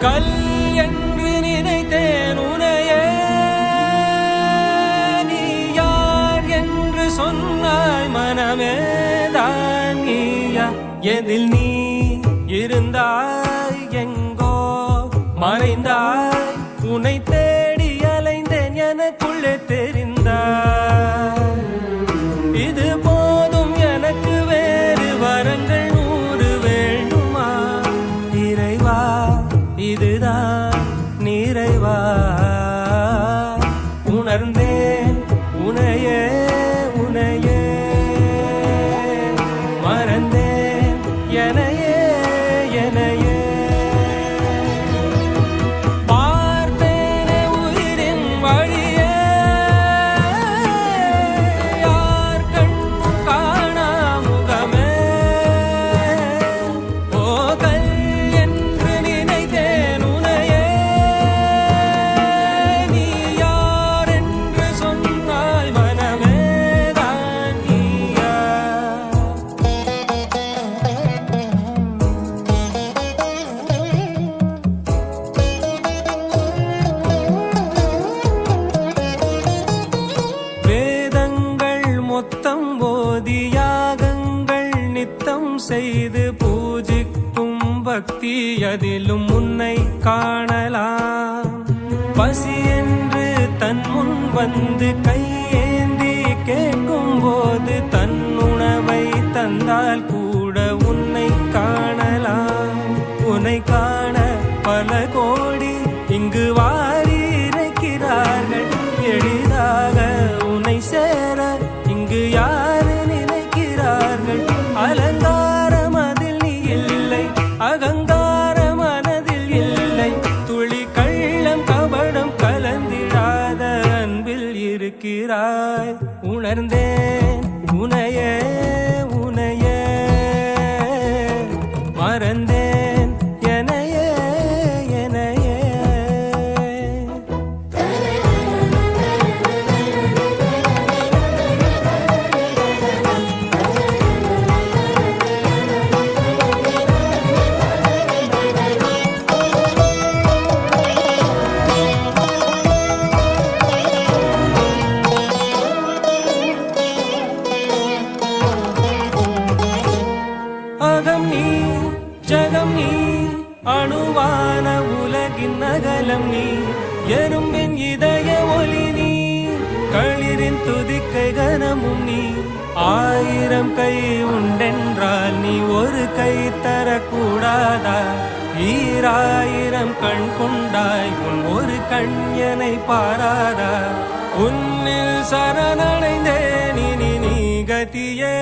கல் என்று நினைத்தேன் உனையே, நீ யார் என்று சொன்னாய் மனமே தான் நீயா? எதில் நீ இருந்தாய், எங்கோ மறைந்தாய், உன்னை தேடி அலைந்தேன் எனக்குள்ளே தெரிந்தாய். இது போதும் எனக்கு, வேறு வரங்கள் 100 வேண்டுமா? இறைவா இதுதான் நிறைவா? உணர்ந்தேன் உனையே உனையே, மறந்தேன் எனையே எனையே. பார்த்தேனே உயிரின் வழியே, யார் கண்ணும் காணா முகமே. ஓ கல் என்று நினைத்தேன் உனையே, நீ யார் என்று சொன்னாய் மனமே தான் நீயா? வேதங்கள் மொத்தம் ஓதி, யாகங்கள் நித்தம் செய்து பூஜிக்கும் பக்தி, அதிலும் உன்னை காணலாம். பசி என்று தன் முன் வந்து கையேந்தி கேட்கும் போது, தன் உணவை தந்தால் கூட உன்னை காணலாம். உன்னை காண பல கோடி இங்கு வாரி இறைக்கிறார்கள், எளிதாக உன்னை சேர இங்கு யாரு நினைக்கிறார்கள்? அலங்காரம் அதில் நீ இல்லை, அகங்கார மனதில் இல்லை, துளி கள்ளம் கபடம் கலந்திடாத அன்பில் இருக்கிறாய். உணர்ந்தேன் உனையே உனையே, மறந்தேன் எனையே எனையே. அகம் நீ ஜகம் நீ, அணுவான உலகின் அகலம் நீ, எறும்பின் இதய ஒலி நீ, களிரின் துதிக்கை கனமும் நீ. 1000 கை உண்டென்றால் நீ ஒரு கை தரக்கூடாதா? 1000 கண் கொண்டாய், உன் ஒரு கண் என்னை பாராதா? உன்னில் சரணடைந்தேன், இனி நீ கதியே.